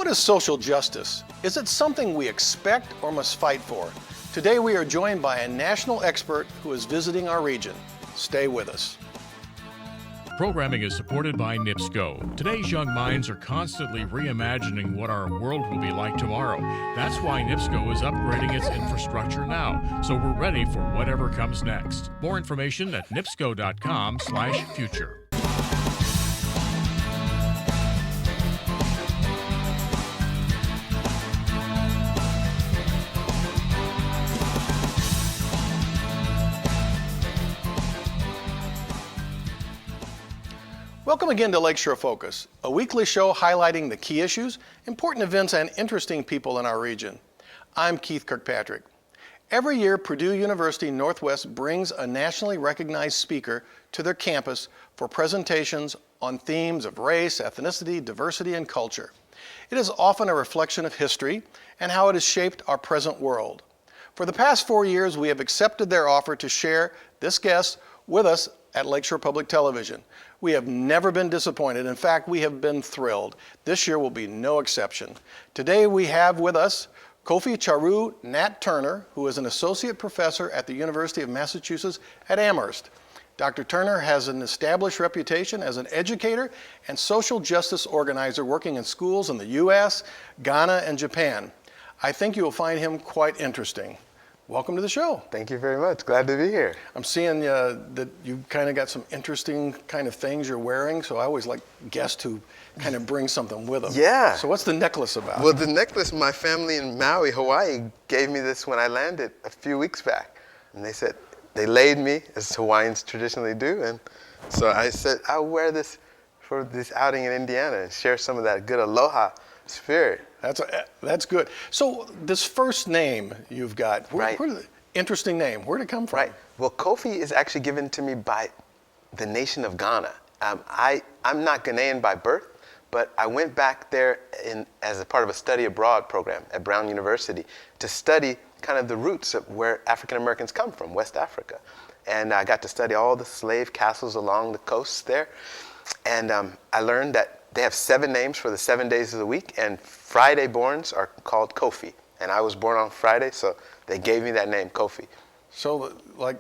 What is social justice? Is it something we expect or must fight for? Today we are joined by a national expert who is visiting our region. Stay with us. Programming is supported by NIPSCO. Today's young minds are constantly reimagining what our world will be like tomorrow. That's why NIPSCO is upgrading its infrastructure now, so we're ready for whatever comes next. More information at nipsco.com/future. Welcome again to Lakeshore Focus, a weekly show highlighting the key issues, important events, and interesting people in our region. I'm Keith Kirkpatrick. Every year, Purdue University Northwest brings a nationally recognized speaker to their campus for presentations on themes of race, ethnicity, diversity, and culture. It is often a reflection of history and how it has shaped our present world. For the past 4 years, we have accepted their offer to share this guest with us at Lakeshore Public Television. We have never been disappointed. In fact, we have been thrilled. This year will be no exception. Today we have with us Kofi-Charu Nat Turner, who is an associate professor at the University of Massachusetts at Amherst. Dr. Turner has an established reputation as an educator and social justice organizer working in schools in the U.S., Ghana, and Japan. I think you will find him quite interesting. Welcome to the show. Thank you very much. Glad to be here. I'm seeing that you kind of got some interesting kind of things you're wearing, so I always like guests who kind of bring something with them. Yeah. So what's the necklace about? Well, the necklace, my family in Maui, Hawaii, gave me this when I landed a few weeks back. And they said, they laid me, as Hawaiians traditionally do, and so I said, I'll wear this for this outing in Indiana and share some of that good aloha spirit. That's good. So this first name you've got, Right. Interesting name. Where'd it come from? Right. Well, Kofi is actually given to me by the nation of Ghana. I'm not Ghanaian by birth, but I went back there as a part of a study abroad program at Brown University to study kind of the roots of where African Americans come from, West Africa. And I got to study all the slave castles along the coast there. And I learned that they have 7 names for the 7 days of the week, and Friday borns are called Kofi. And I was born on Friday, so they gave me that name, Kofi. So like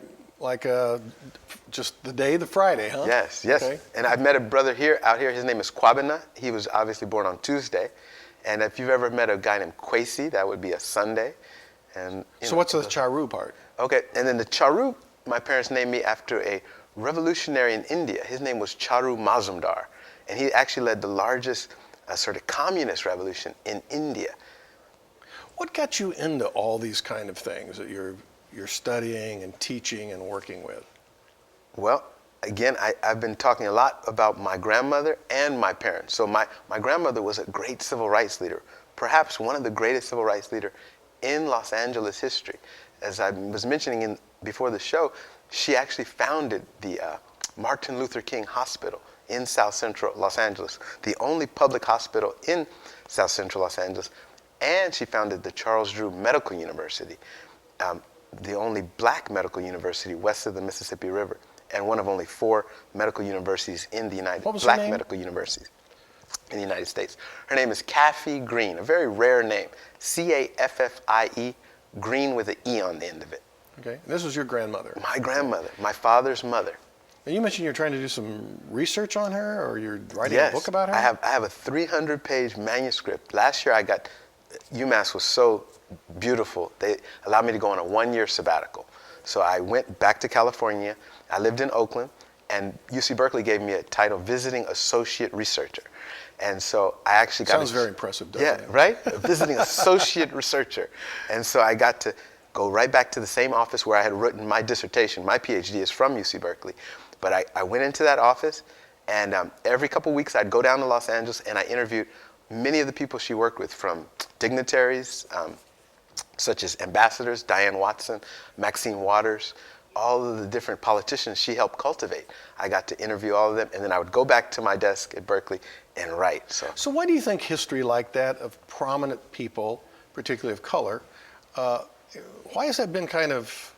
just the day, the Friday, huh? Yes. Okay. And I've met a brother out here. His name is Kwabena. He was obviously born on Tuesday. And if you've ever met a guy named Kwesi, that would be a Sunday. And so what's the Charu part? Okay, and then the Charu, my parents named me after a revolutionary in India. His name was Charu Mazumdar. And he actually led the largest sort of communist revolution in India. What got you into all these kind of things that you're studying and teaching and working with? Well, again, I've been talking a lot about my grandmother and my parents. So my grandmother was a great civil rights leader, perhaps one of the greatest civil rights leaders in Los Angeles history. As I was mentioning before the show, she actually founded the Martin Luther King Hospital in South Central Los Angeles, the only public hospital in South Central Los Angeles. And she founded the Charles Drew Medical University, the only black medical university west of the Mississippi River, and one of only 4 medical universities in the black medical universities in the United States. Her name is Caffi Green, a very rare name, C-A-F-F-I-E, Green with an E on the end of it. Okay, this was your grandmother. My grandmother, my father's mother. Now you mentioned you're trying to do some research on her, or you're writing a book about her? I have a 300-page manuscript. Last year UMass was so beautiful. They allowed me to go on a 1-year sabbatical. So I went back to California. I lived in Oakland, and UC Berkeley gave me a title, Visiting Associate Researcher. And so I actually got Sounds very impressive, doesn't it? Yeah, right? Visiting Associate Researcher. And so I got to go right back to the same office where I had written my dissertation. My PhD is from UC Berkeley. But I went into that office, and every couple weeks I'd go down to Los Angeles and I interviewed many of the people she worked with, from dignitaries such as ambassadors, Diane Watson, Maxine Waters, all of the different politicians she helped cultivate. I got to interview all of them, and then I would go back to my desk at Berkeley and write. So why do you think history like that of prominent people, particularly of color, why has that been kind of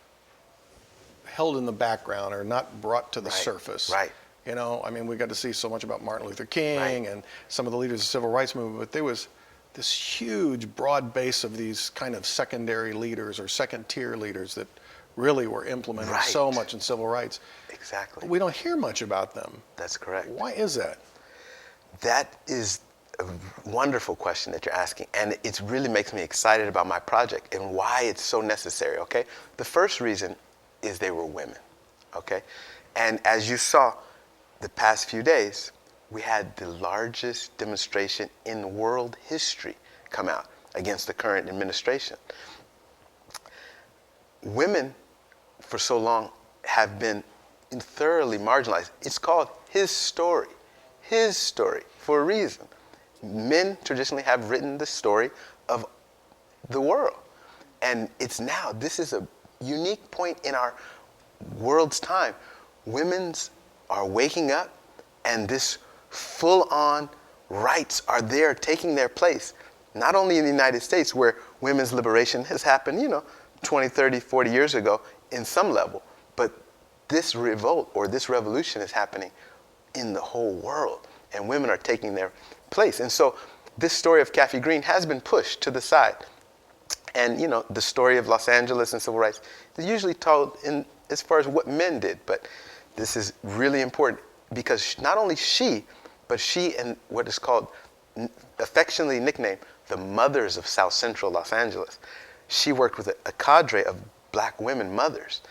held in the background or not brought to the surface? Right. You know, I mean, we got to see so much about Martin Luther King and some of the leaders of the civil rights movement, but there was this huge broad base of these kind of secondary leaders or second tier leaders that really were implementing Right. so much in civil rights. Exactly. We don't hear much about them. That's correct. Why is that? That is a wonderful question that you're asking, and it really makes me excited about my project and why it's so necessary, okay? The first reason is they were women, okay? And as you saw the past few days, we had the largest demonstration in world history come out against the current administration. Women, for so long, have been thoroughly marginalized. It's called his story for a reason. Men traditionally have written the story of the world. And it's now, this is a unique point in our world's time. Women's are waking up, and this full-on rights are there taking their place, not only in the United States, where women's liberation has happened, 20, 30, 40 years ago in some level, but this revolt or this revolution is happening in the whole world, and women are taking their place. And so this story of Kathy Green has been pushed to the side. And the story of Los Angeles and civil rights is usually told in as far as what men did, but this is really important because not only she, but she and what is called affectionately nicknamed the mothers of South Central Los Angeles. She worked with a cadre of black women mothers,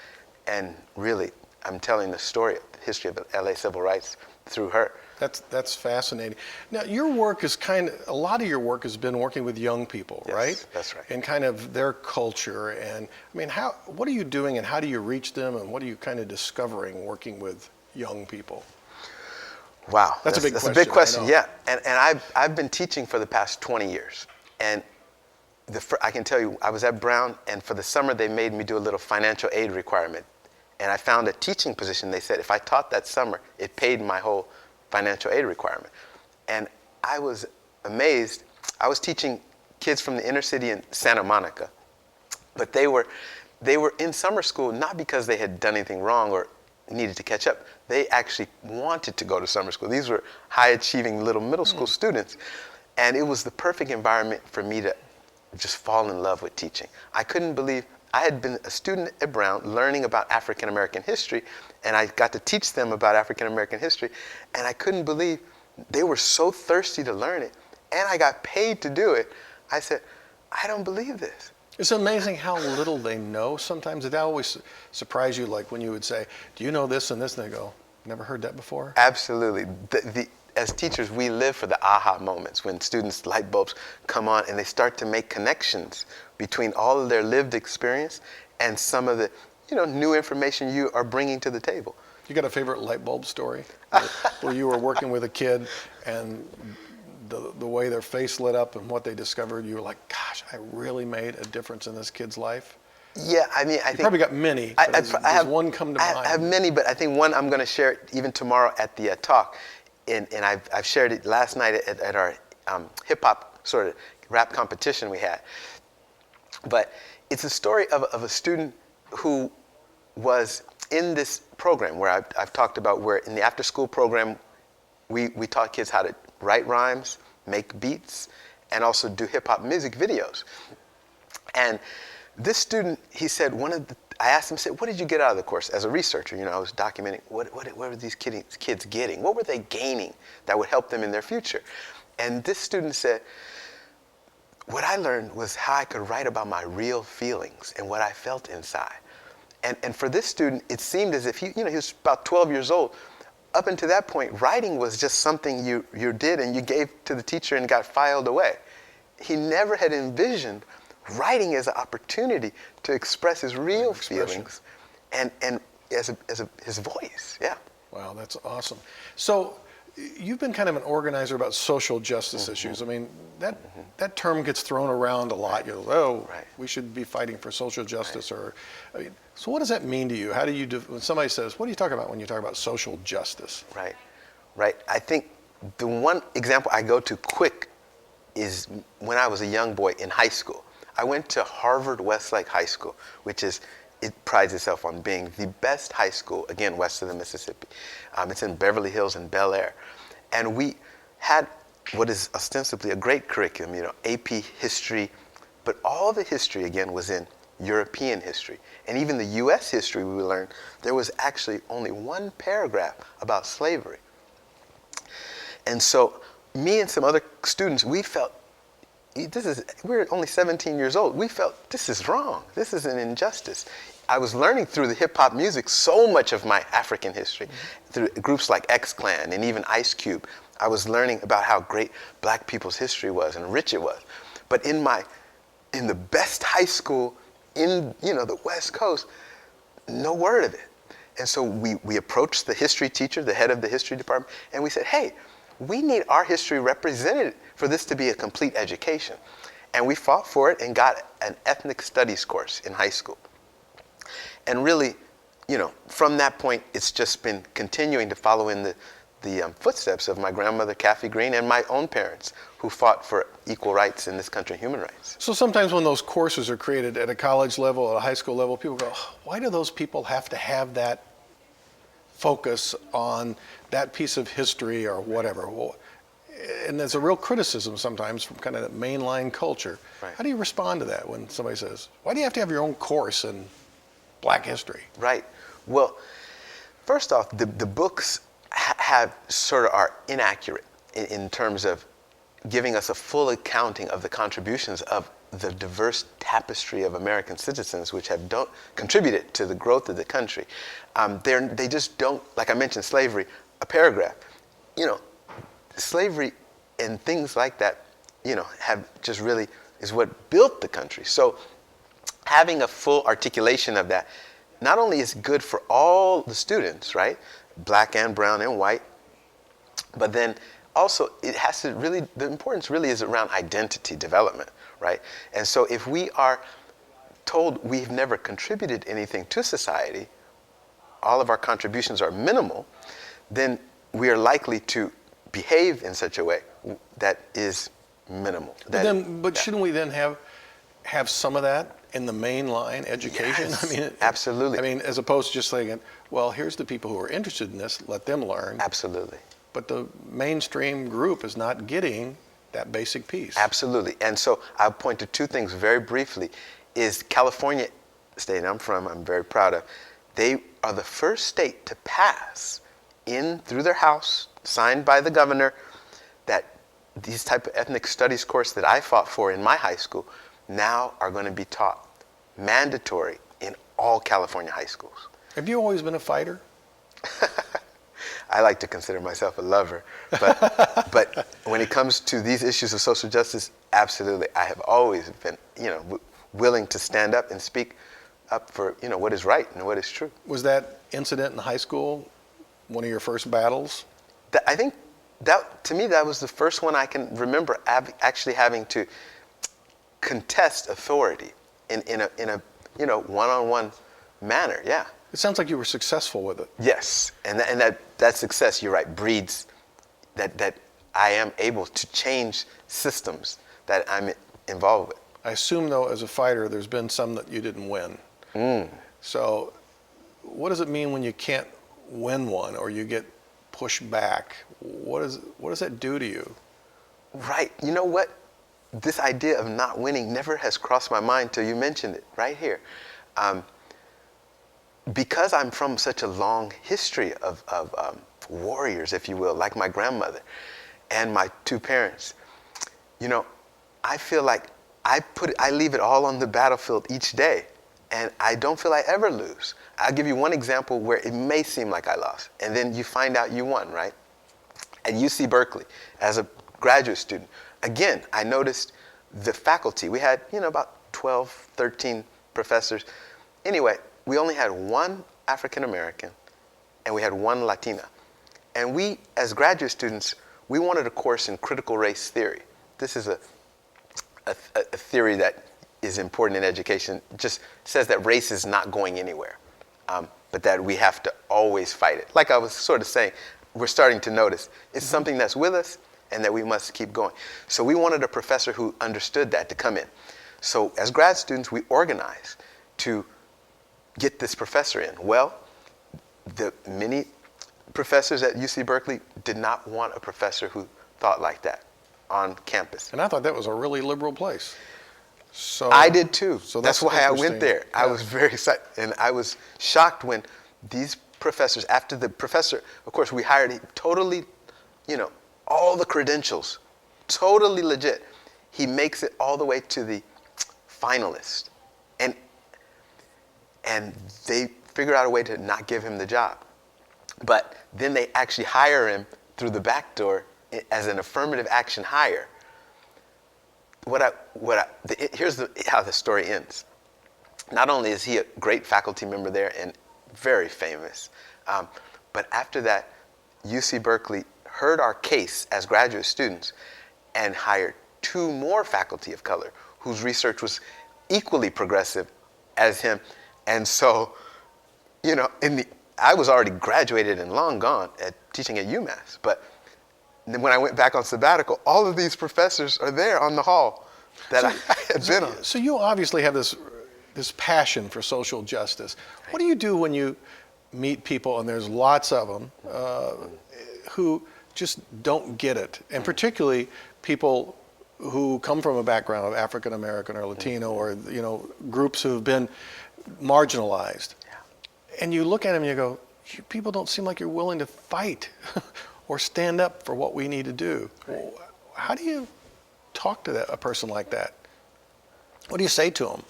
and really I'm telling the story of the history of LA civil rights through her. That's fascinating. Now, your work is a lot of your work has been working with young people, Yes, right? that's right. And kind of their culture. And I mean, what are you doing and how do you reach them and what are you kind of discovering working with young people? Wow, That's a big a big question, I know. yeah. And I've been teaching for the past 20 years. And I can tell you, I was at Brown, and for the summer they made me do a little financial aid requirement. And I found a teaching position. They said if I taught that summer, it paid my whole financial aid requirement. And I was amazed. I was teaching kids from the inner city in Santa Monica, but they were in summer school not because they had done anything wrong or needed to catch up. They actually wanted to go to summer school. These were high-achieving little middle school students, and it was the perfect environment for me to just fall in love with teaching. I couldn't believe I had been a student at Brown learning about African American history, and I got to teach them about African American history, and I couldn't believe they were so thirsty to learn it, and I got paid to do it. I said, I don't believe this. It's amazing how little they know sometimes. It always surprised you, like when you would say, do you know this and this? And they go, never heard that before? Absolutely. As teachers, we live for the aha moments when students' light bulbs come on and they start to make connections between all of their lived experience and some of the new information you are bringing to the table. You got a favorite light bulb story where you were working with a kid and the way their face lit up and what they discovered, you were like, gosh, I really made a difference in this kid's life? Yeah, I mean, I think... probably got many, but does one come to mind? I have many, but I think one I'm going to share even tomorrow at the talk. And I've shared it last night at our hip-hop sort of rap competition we had. But it's a story of a student who was in this program where I've talked about, where in the after-school program, we taught kids how to write rhymes, make beats, and also do hip-hop music videos. And this student, he said, I asked him, what did you get out of the course? As a researcher, I was documenting what were these kids getting? What were they gaining that would help them in their future? And this student said, what I learned was how I could write about my real feelings and what I felt inside. And for this student, it seemed as if he was about 12 years old. Up until that point, writing was just something you did and you gave to the teacher and got filed away. He never had envisioned writing as an opportunity to express his real feelings and as his voice. Yeah. Wow, that's awesome. So you've been kind of an organizer about social justice issues. I mean, that term gets thrown around a lot. We should be fighting for social justice. So what does that mean to you? How do you when somebody says, what do you talk about when you talk about social justice? Right. I think the one example I go to quick is when I was a young boy in high school. I went to Harvard Westlake High School, it prides itself on being the best high school, again, west of the Mississippi. It's in Beverly Hills and Bel Air. And we had what is ostensibly a great curriculum, AP history, but all the history, again, was in European history. And even the U.S. history, we learned, there was actually only one paragraph about slavery. And so me and some other students, we felt, we're only 17 years old. We felt, this is wrong. This is an injustice. I was learning through the hip-hop music so much of my African history, through groups like X-Clan and even Ice Cube. I was learning about how great black people's history was and rich it was. But in the best high school in the West Coast, no word of it. And so we approached the history teacher, the head of the history department, and we said, hey, we need our history represented for this to be a complete education. And we fought for it and got an ethnic studies course in high school. And really, from that point, it's just been continuing to follow in the footsteps of my grandmother, Kathy Green, and my own parents, who fought for equal rights in this country, human rights. So sometimes when those courses are created at a college level, at a high school level, people go, why do those people have to have that focus on that piece of history or whatever? Well, and there's a real criticism sometimes from kind of that mainline culture. Right. How do you respond to that when somebody says, why do you have to have your own course in Black history? Right. Well, first off, the books are inaccurate in terms of giving us a full accounting of the contributions of the diverse tapestry of American citizens which have contributed to the growth of the country. They just don't, like I mentioned, slavery, a paragraph. Slavery and things like that, have just really is what built the country. So having a full articulation of that not only is good for all the students, right, black and brown and white, but then also it has to really, the importance really is around identity development, right? And so if we are told we've never contributed anything to society, all of our contributions are minimal, then we are likely to behave in such a way that is minimal. But shouldn't we then have some of that in the mainline education? Yes, absolutely. As opposed to just saying, well, here's the people who are interested in this, let them learn. Absolutely. But the mainstream group is not getting that basic piece. Absolutely. And so I'll point to two things very briefly. Is California, state I'm from, I'm very proud of, they are the first state to pass through their House, signed by the governor, that these type of ethnic studies course that I fought for in my high school now are going to be taught mandatory in all California high schools. Have you always been a fighter? I like to consider myself a lover, but when it comes to these issues of social justice, absolutely, I have always been, willing to stand up and speak up for, what is right and what is true. Was that incident in high school one of your first battles? I think that, to me, that was the first one I can remember actually having to contest authority in a one-on-one manner. Yeah. It sounds like you were successful with it. Yes, and that success, you're right, breeds that I am able to change systems that I'm involved with. I assume, though, as a fighter, there's been some that you didn't win. So what does it mean when you can't win one or you get pushed back? What does that do to you? Right. You know what? This idea of not winning never has crossed my mind till you mentioned it right here. Because I'm from such a long history of warriors, if you will, like my grandmother and my two parents, I feel like I leave it all on the battlefield each day, and I don't feel I ever lose. I'll give you one example where it may seem like I lost, and then you find out you won, right? At UC Berkeley, as a graduate student, again, I noticed the faculty. We had, about 12, 13 professors. Anyway, we only had one African American, and we had one Latina. And we, as graduate students, we wanted a course in critical race theory. This is a theory that is important in education. It just says that race is not going anywhere, but that we have to always fight it. Like I was sort of saying, we're starting to notice it's something that's with us and that we must keep going. So we wanted a professor who understood that to come in. So as grad students, we organized to get this professor in. Well, the many professors at UC Berkeley did not want a professor who thought like that. on campus. And I thought that was a really liberal place. So I did too. So that's why I interesting. went there. I was very excited, and I was shocked when these professors, after the professor, of course, we hired him totally, all the credentials, totally legit. He makes it all the way to the finalist, and they figure out a way to not give him the job, but then they actually hire him through the back door as an affirmative action hire. Here's how the story ends. Not only is he a great faculty member there and very famous, but after that, UC Berkeley heard our case as graduate students and hired 2 more faculty of color whose research was equally progressive as him. And so, I was already graduated and long gone at teaching at UMass, but then when I went back on sabbatical, all of these professors are there on the hall that I had been on. So you obviously have this passion for social justice. What do you do when you meet people, and there's lots of them, who just don't get it, and particularly people who come from a background of African American or Latino or groups who have been marginalized, and you look at them and you go, "You people don't seem like you're willing to fight or stand up for what we need to do." How do you talk to a person like that? What do you say to them?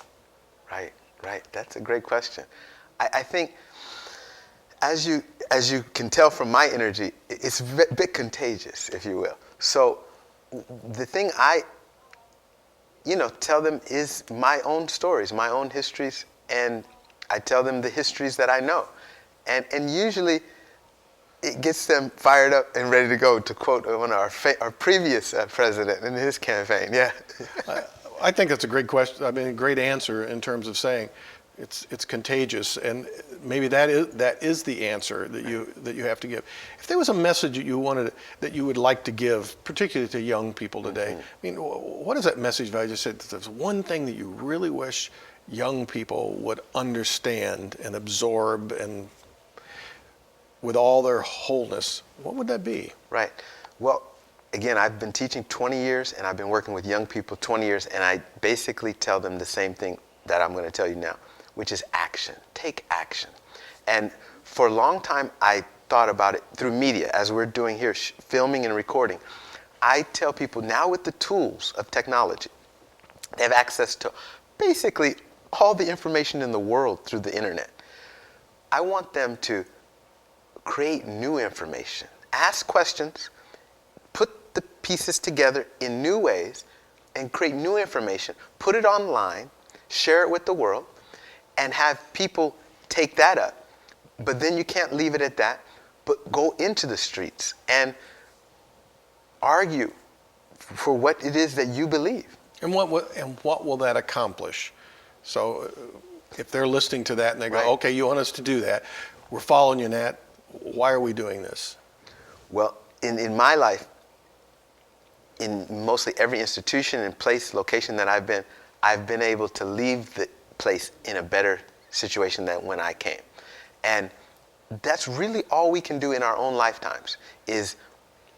Right. That's a great question. I think, as you can tell from my energy, it's a bit contagious, if you will. So the thing I tell them is my own stories, my own histories, and I tell them the histories that I know. And usually it gets them fired up and ready to go, to quote one of our previous president in his campaign. Yeah. I think that's a great question. I mean, a great answer in terms of saying it's contagious, and maybe that is the answer that you have to give. If there was a message that you would like to give, particularly to young people today, I mean, what is that message? If I just said there's one thing that you really wish young people would understand and absorb, and with all their wholeness, what would that be? Right. Well, again, I've been teaching 20 years, and I've been working with young people 20 years, and I basically tell them the same thing that I'm going to tell you now, which is action. Take action. And for a long time, I thought about it through media, as we're doing here, filming and recording. I tell people now, with the tools of technology, they have access to basically all the information in the world through the internet. I want them to create new information, ask questions, put the pieces together in new ways, and create new information, put it online, share it with the world, and have people take that up. But then you can't leave it at that, but go into the streets and argue for what it is that you believe. And what will that accomplish? So if they're listening to that and they go, Right. Okay, you want us to do that, we're following you, Nat, why are we doing this? Well, in my life, in mostly every institution and place, location that I've been able to leave the place in a better situation than when I came. And that's really all we can do in our own lifetimes is,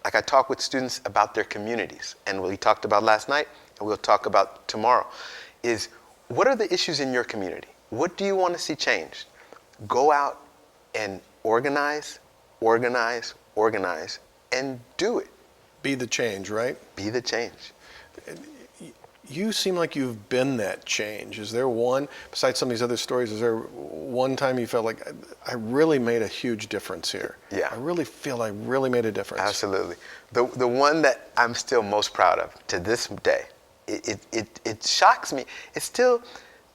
like I talk with students about their communities, and what we talked about last night, and we'll talk about tomorrow, is what are the issues in your community? What do you want to see changed? Go out and organize, and do it. Be the change, right? Be the change. You seem like you've been that change. Is there one, besides some of these other stories, is there one time you felt like, I really made a huge difference here? Yeah. I really feel I really made a difference. Absolutely. The one that I'm still most proud of to this day, it shocks me. It still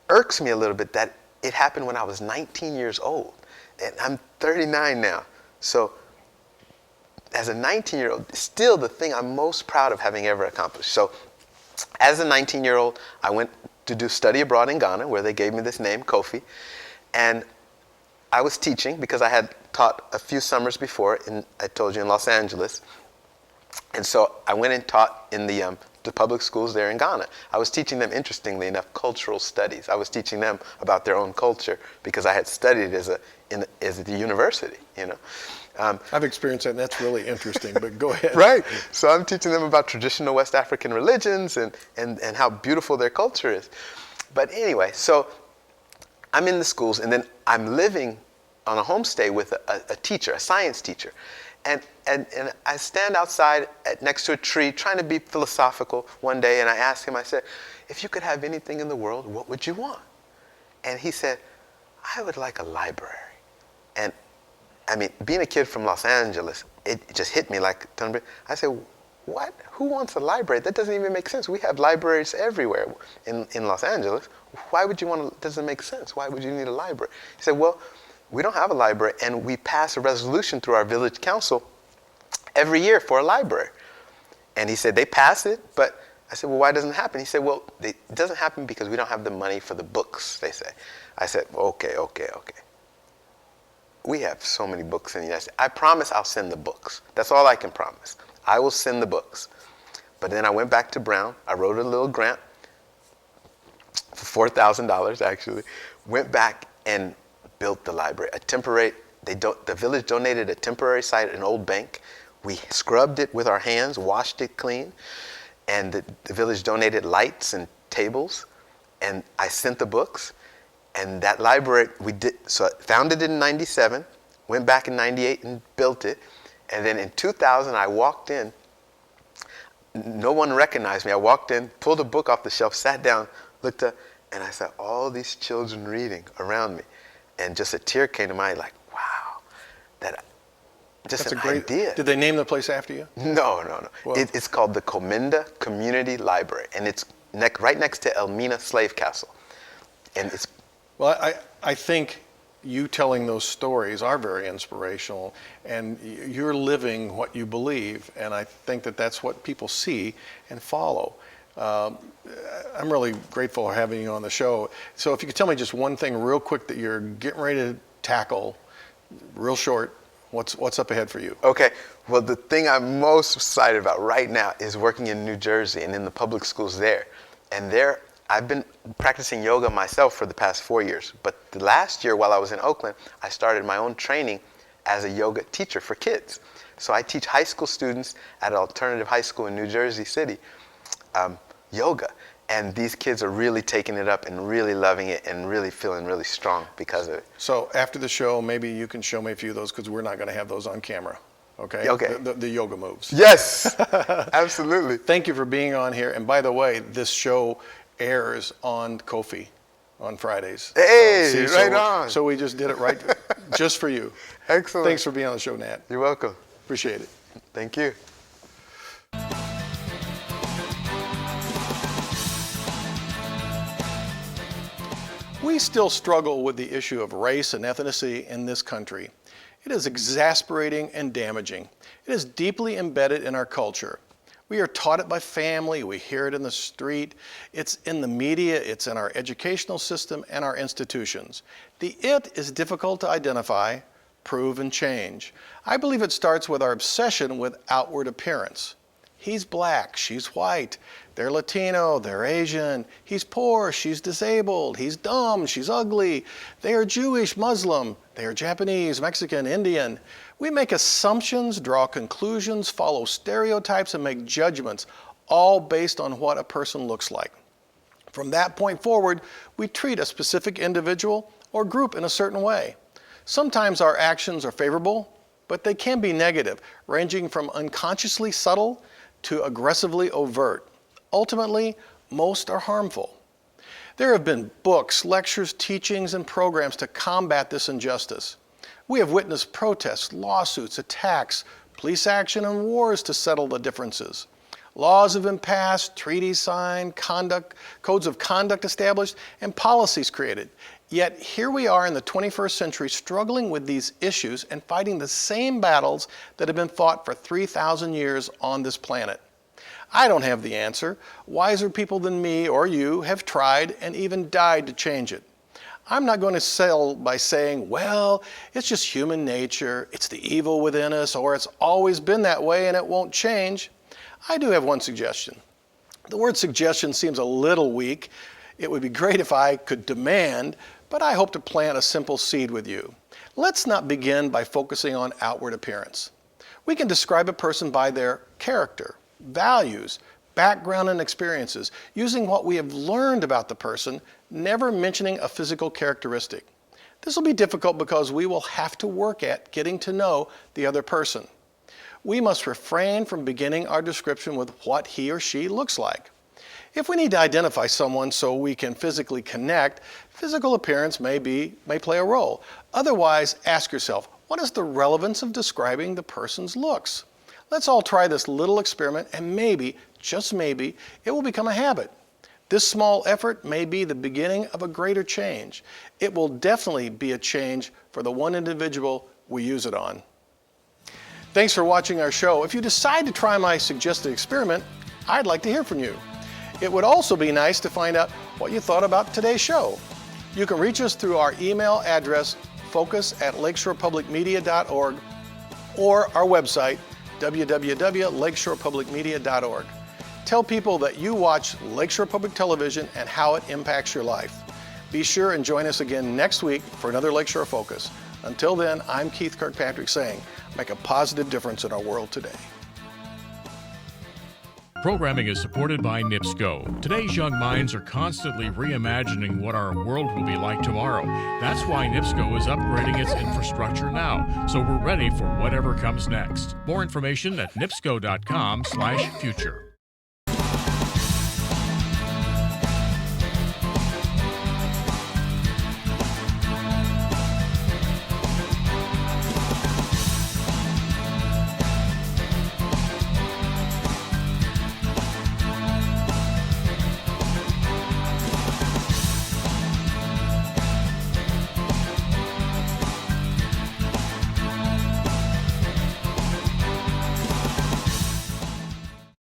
irks me a little bit that it happened when I was 19 years old. And I'm 39 now. So as a 19-year-old, still the thing I'm most proud of having ever accomplished. So as a 19-year-old, I went to do study abroad in Ghana, where they gave me this name, Kofi. And I was teaching because I had taught a few summers before, I told you, in Los Angeles. And so I went and taught in the public schools there in Ghana. I was teaching them, interestingly enough, cultural studies. I was teaching them about their own culture because I had studied as at the university, I've experienced that, and that's really interesting, but go ahead. Right. So I'm teaching them about traditional West African religions and how beautiful their culture is. But anyway, so I'm in the schools, and then I'm living on a homestay with a teacher, a science teacher. And I stand outside next to a tree trying to be philosophical one day, and I asked him, I said, if you could have anything in the world, what would you want? And he said, I would like a library. And I mean, being a kid from Los Angeles, it just hit me like a ton of bricks. I said, what? Who wants a library? That doesn't even make sense. We have libraries everywhere in Los Angeles. Why would you want to, doesn't make sense. Why would you need a library? He said, well, we don't have a library, and we pass a resolution through our village council every year for a library. And he said, they pass it, but I said, well, why doesn't it happen? He said, well, it doesn't happen because we don't have the money for the books, they say. I said, okay. We have so many books in the United States. I promise I'll send the books. That's all I can promise. I will send the books. But then I went back to Brown. I wrote a little grant for $4,000, actually. Went back and built the library. The village donated a temporary site at an old bank. We scrubbed it with our hands, washed it clean, and the village donated lights and tables, and I sent the books. And that library, so I founded it in 97, went back in 98 and built it. And then in 2000, I walked in. No one recognized me. I walked in, pulled a book off the shelf, sat down, looked up, and I saw all these children reading around me. And just a tear came to my eye, like, wow, that's an idea. Did they name the place after you? No. Well, It's called the Cominda Community Library, and it's right next to Elmina Slave Castle. And it's... Well, I think you telling those stories are very inspirational, and you're living what you believe, and I think that that's what people see and follow. I'm really grateful for having you on the show. So if you could tell me just one thing real quick that you're getting ready to tackle, real short, what's up ahead for you? Okay. Well, the thing I'm most excited about right now is working in New Jersey and in the public schools there. And there, I've been practicing yoga myself for the past 4 years. But the last year while I was in Oakland, I started my own training as a yoga teacher for kids. So I teach high school students at an alternative high school in New Jersey City yoga. And these kids are really taking it up and really loving it and really feeling really strong because of it. So after the show, maybe you can show me a few of those because we're not going to have those on camera. Okay? Okay. The yoga moves. Yes, absolutely. Thank you for being on here. And by the way, this show airs on Kofi on Fridays. Hey, right on. So we just did it right just for you. Excellent. Thanks for being on the show, Nat. You're welcome. Appreciate it. Thank you. We still struggle with the issue of race and ethnicity in this country. It is exasperating and damaging. It is deeply embedded in our culture. We are taught it by family, we hear it in the street, it's in the media, it's in our educational system and our institutions. The it is difficult to identify, prove, and change. I believe it starts with our obsession with outward appearance. He's black, she's white, they're Latino, they're Asian, he's poor, she's disabled, he's dumb, she's ugly, they are Jewish, Muslim, they are Japanese, Mexican, Indian. We make assumptions, draw conclusions, follow stereotypes, and make judgments, all based on what a person looks like. From that point forward, we treat a specific individual or group in a certain way. Sometimes our actions are favorable, but they can be negative, ranging from unconsciously subtle to aggressively overt. Ultimately, most are harmful. There have been books, lectures, teachings, and programs to combat this injustice. We have witnessed protests, lawsuits, attacks, police action, and wars to settle the differences. Laws have been passed, treaties signed, codes of conduct established, and policies created. Yet here we are in the 21st century struggling with these issues and fighting the same battles that have been fought for 3,000 years on this planet. I don't have the answer. Wiser people than me or you have tried and even died to change it. I'm not going to sell by saying, well, it's just human nature, it's the evil within us, or it's always been that way and it won't change. I do have one suggestion. The word suggestion seems a little weak. It would be great if I could demand, but I hope to plant a simple seed with you. Let's not begin by focusing on outward appearance. We can describe a person by their character, values, background, and experiences, using what we have learned about the person, never mentioning a physical characteristic. This will be difficult because we will have to work at getting to know the other person. We must refrain from beginning our description with what he or she looks like. If we need to identify someone so we can physically connect, physical appearance may play a role. Otherwise, ask yourself, what is the relevance of describing the person's looks? Let's all try this little experiment and maybe, just maybe, it will become a habit. This small effort may be the beginning of a greater change. It will definitely be a change for the one individual we use it on. Thanks for watching our show. If you decide to try my suggested experiment, I'd like to hear from you. It would also be nice to find out what you thought about today's show. You can reach us through our email address, focus@lakeshorepublicmedia.org, or our website, www.lakeshorepublicmedia.org. Tell people that you watch Lakeshore Public Television and how it impacts your life. Be sure and join us again next week for another Lakeshore Focus. Until then, I'm Keith Kirkpatrick saying, make a positive difference in our world today. Programming is supported by NIPSCO. Today's young minds are constantly reimagining what our world will be like tomorrow. That's why NIPSCO is upgrading its infrastructure now, so we're ready for whatever comes next. More information at nipsco.com/future.